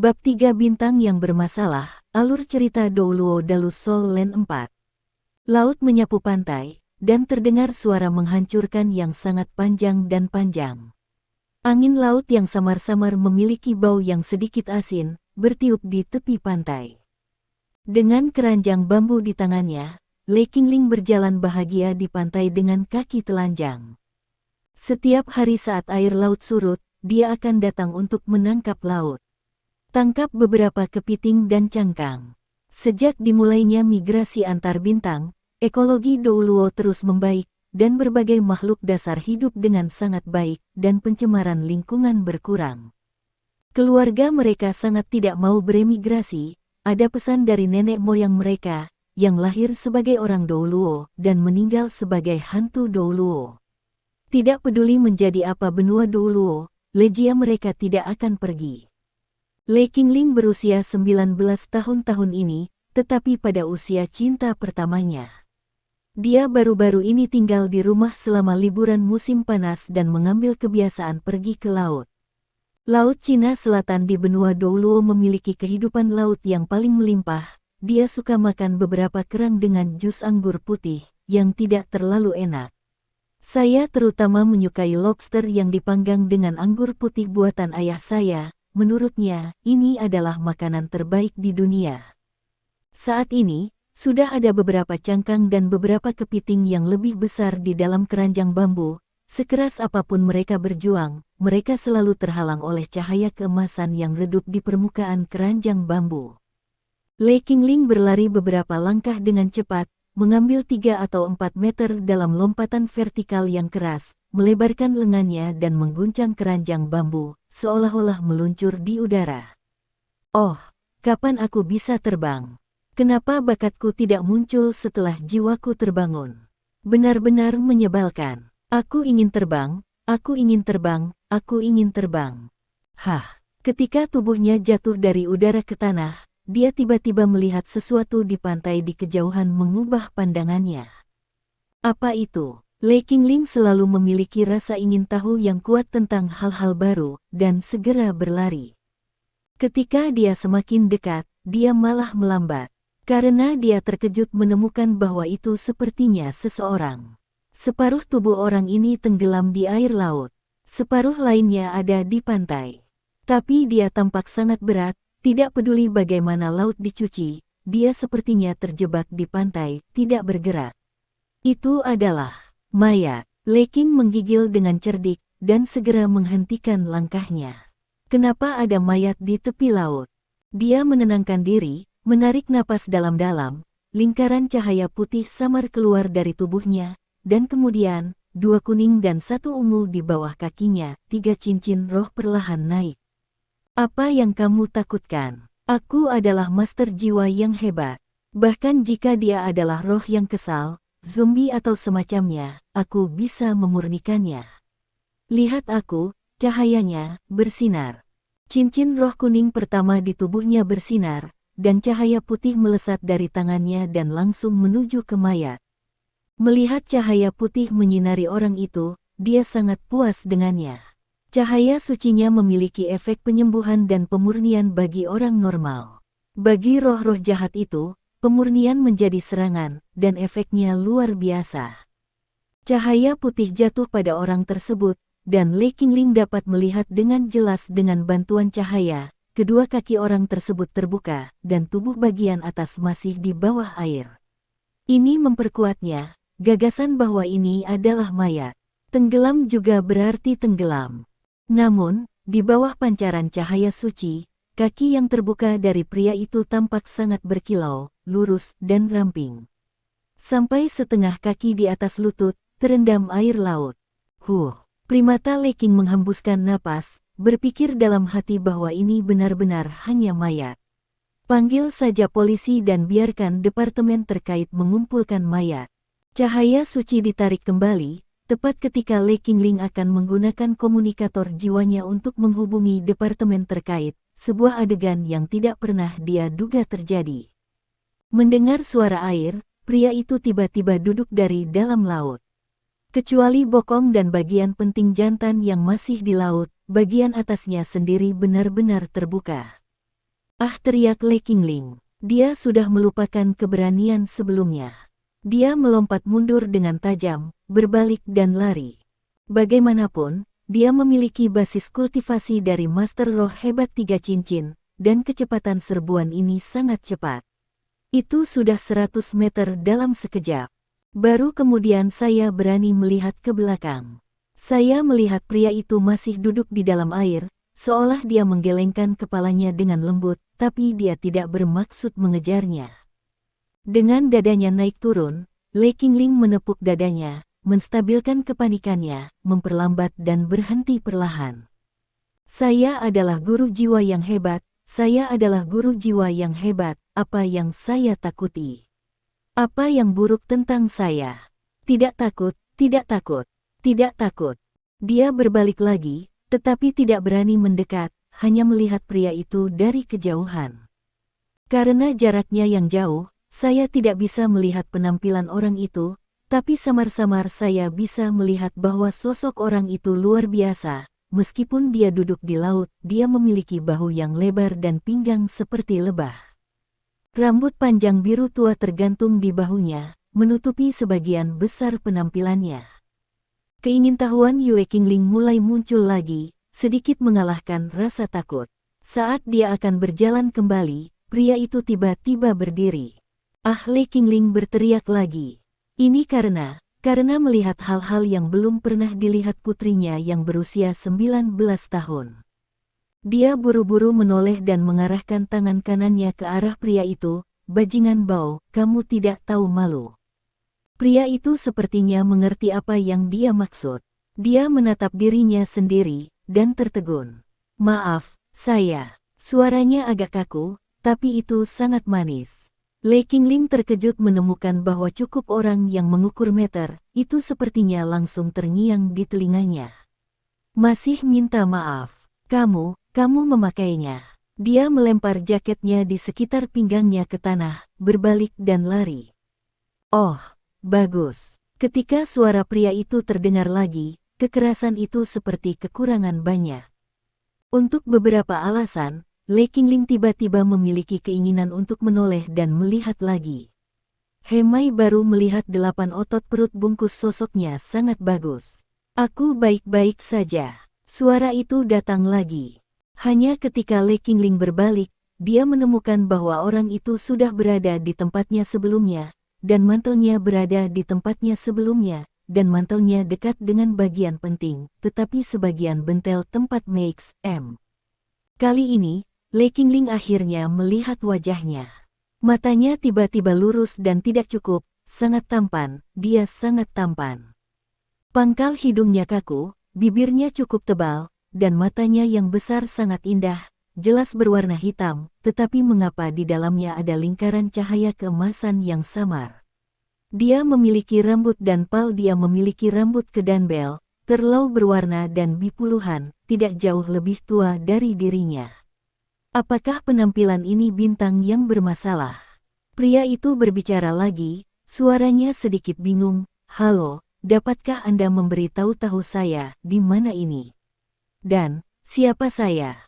Bab 3 Bintang yang bermasalah, alur cerita Douluo Dalus Sol Land 4. Laut menyapu pantai, dan terdengar suara menghancurkan yang sangat panjang dan panjang. Angin laut yang samar-samar memiliki bau yang sedikit asin, bertiup di tepi pantai. Dengan keranjang bambu di tangannya, Lei Qingling berjalan bahagia di pantai dengan kaki telanjang. Setiap hari saat air laut surut, dia akan datang untuk menangkap laut. Tangkap beberapa kepiting dan cangkang. Sejak dimulainya migrasi antar bintang, ekologi Douluo terus membaik, dan berbagai makhluk dasar hidup dengan sangat baik, dan pencemaran lingkungan berkurang. Keluarga mereka sangat tidak mau beremigrasi. Ada pesan dari nenek moyang mereka, yang lahir sebagai orang Douluo, dan meninggal sebagai hantu Douluo. Tidak peduli menjadi apa benua Douluo, legia mereka tidak akan pergi. Lei Qingling berusia 19 tahun ini, tetapi pada usia cinta pertamanya. Dia baru-baru ini tinggal di rumah selama liburan musim panas dan mengambil kebiasaan pergi ke laut. Laut Cina Selatan di benua Douluo memiliki kehidupan laut yang paling melimpah. Dia suka makan beberapa kerang dengan jus anggur putih, yang tidak terlalu enak. Saya terutama menyukai lobster yang dipanggang dengan anggur putih buatan ayah saya. Menurutnya, ini adalah makanan terbaik di dunia. Saat ini, sudah ada beberapa cangkang dan beberapa kepiting yang lebih besar di dalam keranjang bambu. Sekeras apapun mereka berjuang, mereka selalu terhalang oleh cahaya keemasan yang redup di permukaan keranjang bambu. Lei Qingling berlari beberapa langkah dengan cepat, mengambil 3 atau 4 meter dalam lompatan vertikal yang keras, melebarkan lengannya dan mengguncang keranjang bambu, seolah-olah meluncur di udara. Oh, kapan aku bisa terbang? Kenapa bakatku tidak muncul setelah jiwaku terbangun? Benar-benar menyebalkan. Aku ingin terbang, aku ingin terbang, aku ingin terbang. Hah, ketika tubuhnya jatuh dari udara ke tanah, dia tiba-tiba melihat sesuatu di pantai di kejauhan mengubah pandangannya. Apa itu? Lei Qingling selalu memiliki rasa ingin tahu yang kuat tentang hal-hal baru, dan segera berlari. Ketika dia semakin dekat, dia malah melambat. Karena dia terkejut menemukan bahwa itu sepertinya seseorang. Separuh tubuh orang ini tenggelam di air laut. Separuh lainnya ada di pantai. Tapi dia tampak sangat berat, tidak peduli bagaimana laut dicuci, dia sepertinya terjebak di pantai, tidak bergerak. Itu adalah mayat. Lei Qing menggigil dengan cerdik, dan segera menghentikan langkahnya. Kenapa ada mayat di tepi laut? Dia menenangkan diri, menarik napas dalam-dalam, lingkaran cahaya putih samar keluar dari tubuhnya, dan kemudian, 2 kuning dan 1 ungu di bawah kakinya, 3 cincin roh perlahan naik. Apa yang kamu takutkan? Aku adalah master jiwa yang hebat. Bahkan jika dia adalah roh yang kesal, zombie atau semacamnya, aku bisa memurnikannya. Lihat aku, cahayanya bersinar. Cincin roh kuning pertama di tubuhnya bersinar, dan cahaya putih melesat dari tangannya dan langsung menuju ke mayat. Melihat cahaya putih menyinari orang itu, dia sangat puas dengannya. Cahaya sucinya memiliki efek penyembuhan dan pemurnian bagi orang normal. Bagi roh-roh jahat itu, pemurnian menjadi serangan, dan efeknya luar biasa. Cahaya putih jatuh pada orang tersebut, dan Lei Qingling dapat melihat dengan jelas dengan bantuan cahaya, kedua kaki orang tersebut terbuka, dan tubuh bagian atas masih di bawah air. Ini memperkuatnya, gagasan bahwa ini adalah mayat. Tenggelam juga berarti tenggelam. Namun, di bawah pancaran cahaya suci, kaki yang terbuka dari pria itu tampak sangat berkilau, lurus, dan ramping. Sampai setengah kaki di atas lutut, terendam air laut. Primata Lei Qing menghembuskan napas, berpikir dalam hati bahwa ini benar-benar hanya mayat. Panggil saja polisi dan biarkan departemen terkait mengumpulkan mayat. Cahaya suci ditarik kembali. Tepat ketika Lei Qingling akan menggunakan komunikator jiwanya untuk menghubungi departemen terkait, sebuah adegan yang tidak pernah dia duga terjadi. Mendengar suara air, pria itu tiba-tiba duduk dari dalam laut. Kecuali bokong dan bagian penting jantan yang masih di laut, bagian atasnya sendiri benar-benar terbuka. Ah, teriak Le Qingling. Dia sudah melupakan keberanian sebelumnya. Dia melompat mundur dengan tajam, berbalik dan lari. Bagaimanapun, dia memiliki basis kultivasi dari Master Roh hebat 3 cincin, dan kecepatan serbuan ini sangat cepat. Itu sudah 100 meter dalam sekejap. Baru kemudian saya berani melihat ke belakang. Saya melihat pria itu masih duduk di dalam air, seolah dia menggelengkan kepalanya dengan lembut, tapi dia tidak bermaksud mengejarnya. Dengan dadanya naik turun, Le Qingling menepuk dadanya, menstabilkan kepanikannya, memperlambat dan berhenti perlahan. Saya adalah guru jiwa yang hebat, saya adalah guru jiwa yang hebat, apa yang saya takuti? Apa yang buruk tentang saya? Tidak takut, tidak takut, tidak takut. Dia berbalik lagi, tetapi tidak berani mendekat, hanya melihat pria itu dari kejauhan. Karena jaraknya yang jauh, saya tidak bisa melihat penampilan orang itu, tapi samar-samar saya bisa melihat bahwa sosok orang itu luar biasa. Meskipun dia duduk di laut, dia memiliki bahu yang lebar dan pinggang seperti lebah. Rambut panjang biru tua tergantung di bahunya, menutupi sebagian besar penampilannya. Keingintahuan Yue Qingling mulai muncul lagi, sedikit mengalahkan rasa takut. Saat dia akan berjalan kembali, pria itu tiba-tiba berdiri. Ah, Le Qingling berteriak lagi. Ini karena melihat hal-hal yang belum pernah dilihat putrinya yang berusia 19 tahun. Dia buru-buru menoleh dan mengarahkan tangan kanannya ke arah pria itu. Bajingan Bao, kamu tidak tahu malu. Pria itu sepertinya mengerti apa yang dia maksud. Dia menatap dirinya sendiri, dan tertegun. Maaf, saya. Suaranya agak kaku, tapi itu sangat manis. Le Qingling terkejut menemukan bahwa cukup orang yang mengukur meter, itu sepertinya langsung terngiang di telinganya. Masih minta maaf. Kamu memakainya. Dia melempar jaketnya di sekitar pinggangnya ke tanah, berbalik dan lari. Oh, bagus. Ketika suara pria itu terdengar lagi, kekerasan itu seperti kekurangan banyak. Untuk beberapa alasan, Le Qingling tiba-tiba memiliki keinginan untuk menoleh dan melihat lagi. Hemai baru melihat 8 otot perut bungkus sosoknya sangat bagus. Aku baik-baik saja. Suara itu datang lagi. Hanya ketika Le Qingling berbalik, dia menemukan bahwa orang itu sudah berada di tempatnya sebelumnya, dan mantelnya berada di tempatnya sebelumnya, dan mantelnya dekat dengan bagian penting, tetapi sebagian bentel tempat Max M. Kali ini, Le Qingling akhirnya melihat wajahnya. Matanya tiba-tiba lurus dan tidak cukup, sangat tampan, dia sangat tampan. Pangkal hidungnya kaku, bibirnya cukup tebal, dan matanya yang besar sangat indah, jelas berwarna hitam, tetapi mengapa di dalamnya ada lingkaran cahaya keemasan yang samar. Dia memiliki rambut dan dia memiliki rambut kedanbel, terlau berwarna dan bipuluhan, tidak jauh lebih tua dari dirinya. Apakah penampilan ini bintang yang bermasalah? Pria itu berbicara lagi, suaranya sedikit bingung. Halo, dapatkah Anda memberitahu saya di mana ini? Dan, siapa saya?